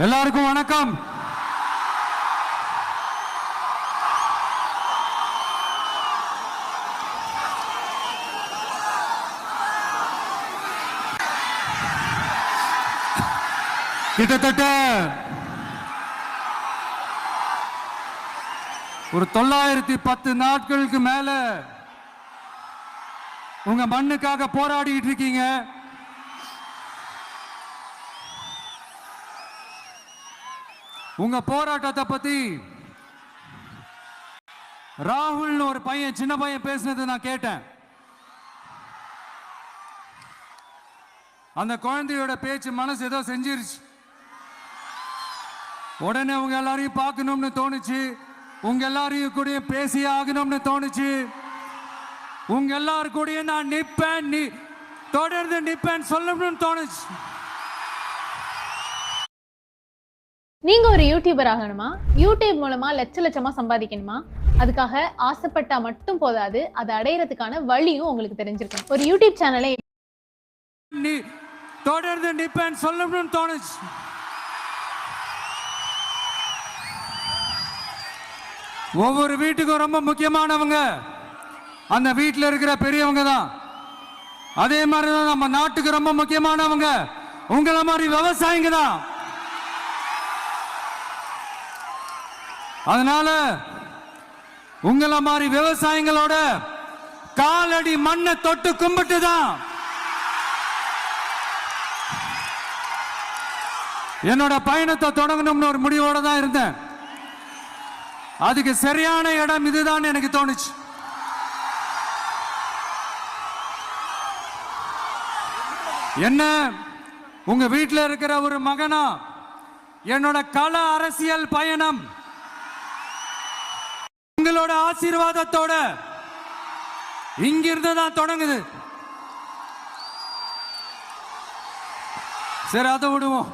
எல்லாருக்கும் வணக்கம். கிட்டத்தட்ட ஒரு 910 நாட்களுக்கு மேல உங்க மண்ணுக்காக போராடிட்டு இருக்கீங்க. உங்க போராட்டத்தை பத்தி ராகுல்னு ஒரு பையன், சின்ன பையன் பேசினது நான் கேட்டேன். அந்த குழந்தையோட பேச்சு மனசு ஏதோ செஞ்சிருச்சு. உடனே உங்க எல்லாரையும் பார்க்கணும்னு தோணுச்சு, உங்க எல்லாரையும் கூட பேசி ஆகணும்னு தோணுச்சு. உங்க எல்லாரும் கூட நான் நிப்பேன், தொடர்ந்து நிப்பேன் சொல்லணும்னு தோணுச்சு. நீங்க ஒரு யூடியூபர் ஆகணுமா? யூடியூப் மூலமா லட்சமா சம்பாதிக்கணுமா? அதுக்காக ஆசைப்பட்டா மட்டும் போதாது, அதை அடையறதுக்கான வழியும் உங்களுக்கு தெரிஞ்சிருக்கும். ஒரு யூடியூப் சேனலை தொடர்ந்து நிப்பேன் சொல்லணும்னு தோணுச்சு. ஒவ்வொரு வீட்டுக்கும் ரொம்ப முக்கியமானவங்க அந்த வீட்டில் இருக்கிற பெரியவங்க தான். அதே மாதிரிதான் நம்ம நாட்டுக்கு ரொம்ப முக்கியமானவங்க உங்களை மாதிரி விவசாயிங்க தான். அதனால உங்களை மாதிரி விவசாயிகளோட காலடி மண்ணை தொட்டு கும்பிட்டு தான் என்னோட பயணத்தை தொடங்கணும்னு ஒரு முடிவோட தான் இருந்தேன். அதுக்கு சரியான இடம் இதுதான் எனக்கு தோணுச்சு. என்ன, உங்க வீட்டில் இருக்கிற ஒரு மகனா என்னோட கள அரசியல் பயணம் உங்களோட ஆசீர்வாதத்தோட இங்கிருந்து தான் தொடங்குது. சரி, அதை விடுவோம்.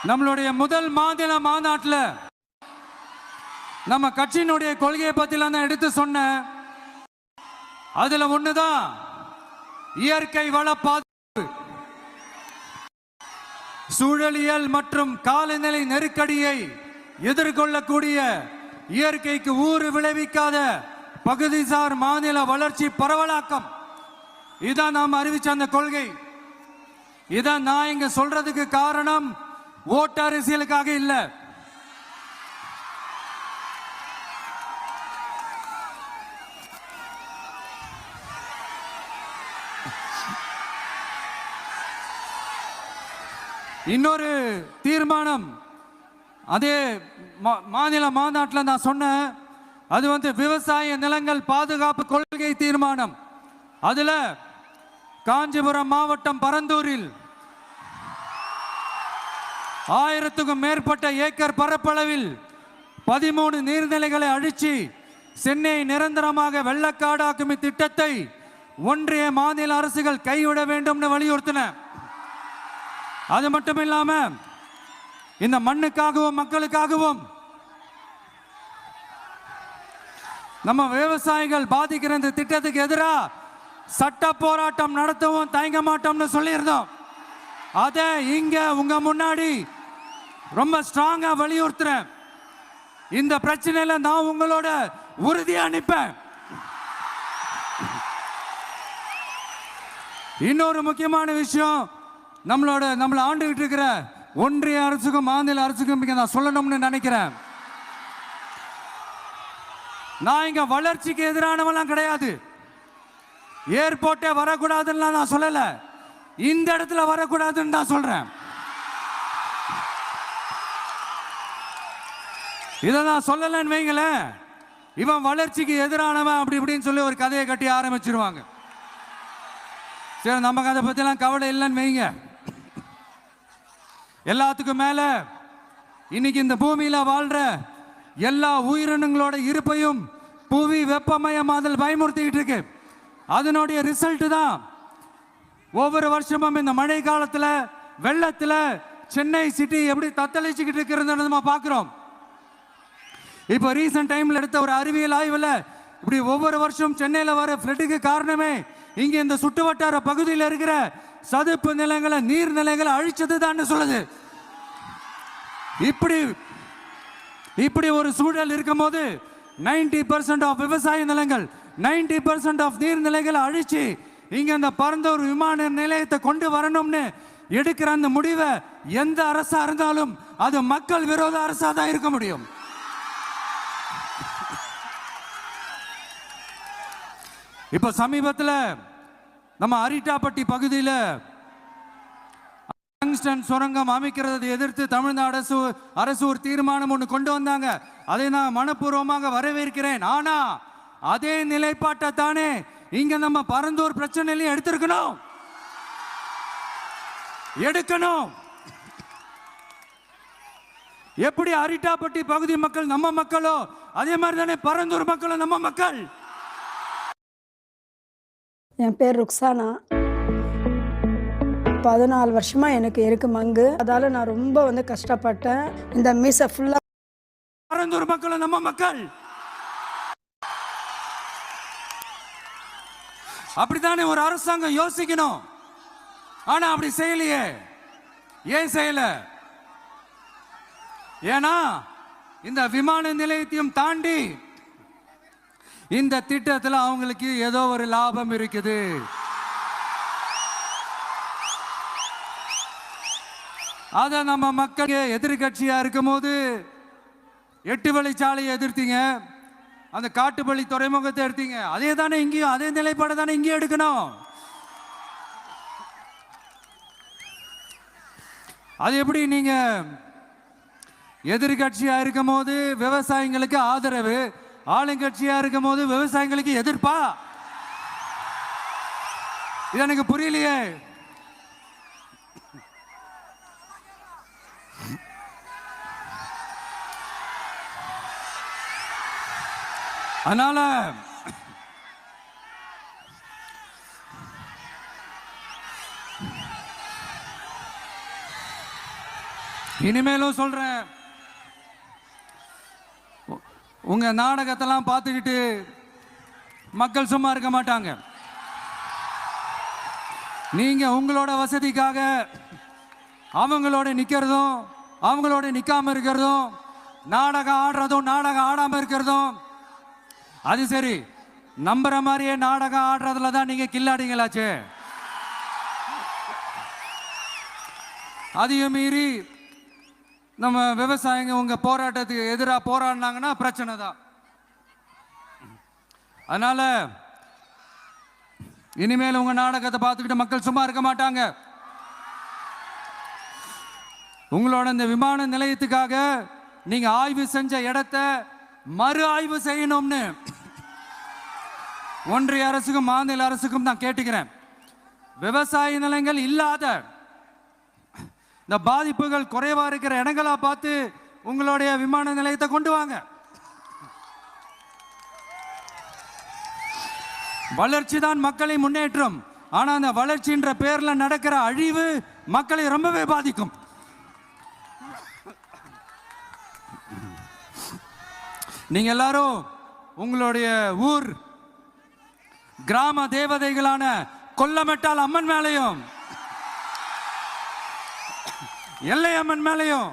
நம்மளுடைய முதல் மாநில மாநாட்டில் நம்ம கட்சியினுடைய கொள்கையை பத்திலாம் தான் எடுத்து சொன்னேன். அதுல ஒண்ணுதான் இயற்கை வள பாதுகாப்பு. சூழலியல் மற்றும் காலநிலை நெருக்கடியை எதிர்கொள்ளக்கூடிய, இயற்கைக்கு ஊறு விளைவிக்காத பகுதிசார் மாநில வளர்ச்சி பரவலாக்கம். இதான் நாம் அறிவிச்ச அந்த கொள்கை. இதான் நான் இங்க சொல்றதுக்கு காரணம் ஓட்டு அரசியலுக்காக இல்ல. இன்னொரு தீர்மானம் அதே மாநில மாநாட்டில் நான் சொன்னேன். அது விவசாய நிலங்கள் பாதுகாப்பு கொள்கை தீர்மானம். அதுல காஞ்சிபுரம் மாவட்டம் பரந்தூரில் 1000க்கும் மேற்பட்ட ஏக்கர் பரப்பளவில் 13 நீர்நிலைகளை அழிச்சு சென்னை நிரந்தரமாக வெள்ளக்காடாக்கும் திட்டத்தை ஒன்றிய மாநில அரசுகள் கைவிட வேண்டும் வலியுறுத்தின. அது மட்டும் இல்லாம இந்த மண்ணுக்காகவும் மக்களுக்காகவும் நம்ம விவசாயிகள் பாதிக்கிற இந்த திட்டத்துக்கு எதிராக சட்ட போராட்டம் நடத்தவும் தயங்க மாட்டோம்னு சொல்லியிருந்தோம். அதை இங்க உங்க முன்னாடி ரொம்ப ஸ்ட்ராங்கா வலியுறுத்துறேன். இந்த பிரச்சனையில நான் உங்களோட உறுதியா நிற்பேன். இன்னொரு முக்கியமான விஷயம், நம்மளை ஆண்டுகிட்டு இருக்கிற ஒன்றிய அரசுக்கும் மாநில அரசுக்கும் நான் சொல்லணும்னு நினைக்கிறேன். நான் இங்க வளர்ச்சிக்கு எதிரானவெல்லாம் கிடையாது. ஏர்போர்ட்டே வரக்கூடாதுன்னு நான் சொல்லல, இந்த இடத்துல வரக்கூடாதுன்னு தான் சொல்றேன். இதை நான் சொல்லலன்னு வைங்களேன், இவன் வளர்ச்சிக்கு எதிரானவன் அப்படி இப்படின்னு சொல்லி ஒரு கதையை கட்டி ஆரம்பிச்சிருவாங்க. சரி, நமக்கு அதை பத்திலாம் கவலை இல்லைன்னு வைங்க. எல்லாத்துக்கும் மேல இன்னைக்கு இந்த பூமியில வாழ்ற எல்லா உயிரினங்களோட இருப்பையும் புவி வெப்பமயமாதல் பயமுறுத்திக்கிட்டு இருக்கு. அதனுடைய ரிசல்ட் தான் ஒவ்வொரு வருஷமும் இந்த மழை காலத்துல வெள்ளத்துல சென்னை சிட்டி எப்படி தத்தளிச்சுக்கிட்டு இருக்கிறது நம்ம பார்க்கிறோம். இப்போ ரீசன்ட் டைம்ல எடுத்த ஒரு அறிவியல் ஆய்வுல இப்படி ஒவ்வொரு வருஷம் சென்னையில் வர ஃப்ளட்டுக்கு காரணமே இங்க இந்த சுற்றுவட்டார பகுதியில் இருக்கிற சதுப்பு நிலங்களை நீர்நிலைகளை அழிச்சது தான் சொல்லுது. இப்படி ஒரு சூழல் இருக்கும் போது 90% ஆஃப் விவசாய நிலங்கள் 90% ஆஃப் நீர்நிலைகளை அழிச்சு இங்க அந்த பரந்தூர் விமான நிலையத்தை கொண்டு வரணும்னு எடுக்கிற அந்த முடிவை எந்த அரசா இருந்தாலும் அது மக்கள் விரோத அரசா தான் இருக்க முடியும். இப்ப சமீபத்தில் நம்ம அரிட்டாப்பட்டி பகுதியில் சுரங்கம் அமைக்கிறதை எதிர்த்து தமிழ்நாடு அரசு ஒரு தீர்மானம் ஒன்று கொண்டு வந்தாங்க. அதை நான் மனப்பூர்வமாக வரவேற்கிறேன். ஆனா அதே நிலைப்பாட்டை தானே இங்க நம்ம பரந்தூர் பிரச்சனையிலையும் எடுக்கணும். எப்படி அரிட்டாப்பட்டி பகுதி மக்கள் நம்ம மக்களோ அதே மாதிரி தானே பரந்தூர் மக்களும் நம்ம மக்கள். என் பேர் ருக்ஸானா. 14 வருஷமா எனக்கு இருக்கு மங்கு. அதால நான் ரொம்ப கஷ்டப்பட்டேன். இந்த மீசை ஃபுல்லா பரந்தூர் மக்களும் நம்ம மக்கள். அப்படித்தானே ஒரு அரசாங்கம் யோசிக்கணும். ஆனா அப்படி செய்யலையே. ஏன் செய்யல? ஏன்னா இந்த விமான நிலையத்தையும் தாண்டி இந்த திட்டத்தில் அவங்களுக்கு ஏதோ ஒரு லாபம் இருக்குது. அத நம்ம மக்கள் எதிர்கட்சியா இருக்கும் போது 8 வழிச்சாலையை எதிர்த்தீங்க, அந்த காட்டுப்பள்ளி துறைமுகத்தை எடுத்தீங்க. அதே தானே இங்கேயும் அதே நிலைப்பாடு தானே இங்கேயும் எடுக்கணும். அது எப்படி நீங்க எதிர்கட்சியா இருக்கும் போது விவசாயிகளுக்கு ஆதரவு, ஆளுங்கட்சியா இருக்கும் போது விவசாயிகளுக்கு எதிர்ப்பா? இது எனக்கு புரியலையே. அதனால இனிமேலும் சொல்றேன், உங்க நாடகத்தெல்லாம் பார்த்துக்கிட்டு மக்கள் சும்மா இருக்க மாட்டாங்க. நீங்க உங்களோட வசதிக்காக அவங்களோட நிக்கிறதும் அவங்களோட நிக்காம இருக்கிறதும், நாடகம் ஆடுறதும் நாடகம் ஆடாம இருக்கிறதும், அது சரி. நம்புற மாதிரியே நாடகம் ஆடுறதுல தான் நீங்க கில்லாடிங்களாச்சு. அதையும் மீறி நம்ம விவசாயிங்க உங்க போராட்டத்துக்கு எதிராக போராடினாங்கன்னா பிரச்சனை தான். அதனால இனிமேல் உங்க நாடகத்தை பார்த்துக்கிட்டு மக்கள் சும்மா இருக்க மாட்டாங்க. உங்களோட இந்த விமான நிலையத்துக்காக நீங்க ஆய்வு செஞ்ச இடத்தை மறு ஆய்வு செய்யணும்னு ஒன்றிய அரசுக்கும் மாநில அரசுக்கும் நான் கேட்டுக்கிறேன். விவசாய நிலங்கள் இல்லாத இந்த பாதிப்புகள் குறைவா இருக்கிற இடங்களா பார்த்து உங்களுடைய விமான நிலையத்தை கொண்டு வாங்க. வளர்ச்சி தான் மக்களை முன்னேற்றம். ஆனா அந்த வளர்ச்சின்ற பேர்ல நடக்கிற அழிவு மக்களை ரொம்பவே பாதிக்கும். நீங்க எல்லாரும் உங்களுடைய ஊர் கிராம தேவதைகளான கொல்லமெட்டால் அம்மன் மேலையும் எல்லை அம்மன் மேலையும்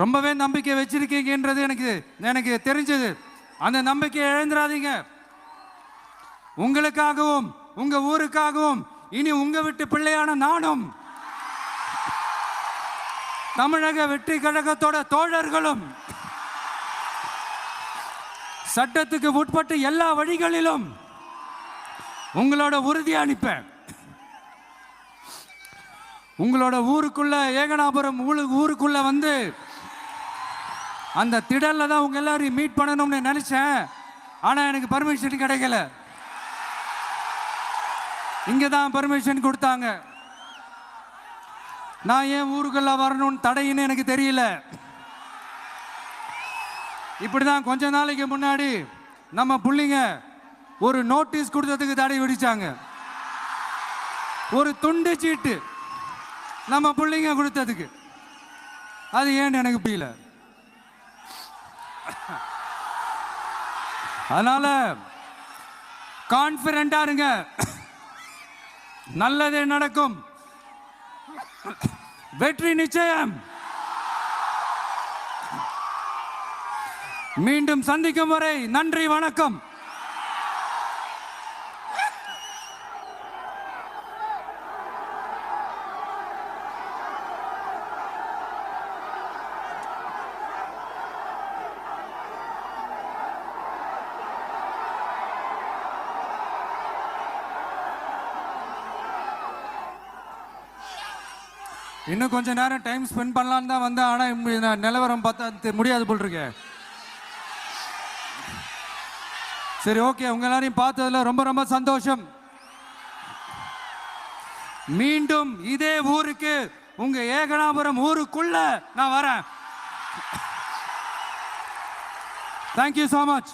ரொம்பவே நம்பிக்கை வச்சிருக்கீங்கன்றது எனக்கு தெரிஞ்சது. அந்த நம்பிக்கையை இழந்துடாதீங்க. உங்களுக்காகவும் உங்க ஊருக்காகவும் இனி உங்க வீட்டு பிள்ளையான நானும் தமிழக வெற்றி கழகத்தோட தோழர்களும் சட்டத்துக்கு உட்பட்டு எல்லா வழிகளிலும் உங்களோட உறுதி அளிப்பேன். உங்களோட ஊருக்குள்ள ஏகனாபுரம் ஊருக்குள்ள வந்து அந்த திடல்ல தான் உங்க எல்லாரையும் மீட் பண்ணணும்னு நினைச்சேன். ஆனா எனக்கு பர்மிஷன் கிடைக்கல. இங்க தான் பர்மிஷன் கொடுத்தாங்க. நான் ஏன் ஊருக்குள்ள வரணும்னு தடையின்னு எனக்கு தெரியல. இப்படிதான் கொஞ்ச நாளைக்கு முன்னாடி நம்ம புள்ளிங்க ஒரு நோட்டீஸ் கொடுத்ததுக்கு தடை விதிச்சாங்க. ஒரு துண்டு சீட்டு நம்ம புள்ளிங்க கொடுத்ததுக்கு. அது ஏன்னு எனக்கு புரியல. அதனால கான்ஃபிடண்டா இருங்க, நல்லதே நடக்கும், வெற்றி நிச்சயம். மீண்டும் சந்திக்கும் வரை நன்றி, வணக்கம். இன்னும் கொஞ்ச நேரம் டைம் ஸ்பெண்ட் பண்ணலான்னு தான் வந்தேன். ஆனால் நிலவரம் பார்த்தா முடியாது போல் இருக்கு. சரி, ஓகே, உங்க எல்லாரையும் பார்த்ததுல ரொம்ப ரொம்ப சந்தோஷம். மீண்டும் இதே ஊருக்கு, உங்க ஏகனாபுரம் ஊருக்குள்ள நான் வரேன். Thank you so much.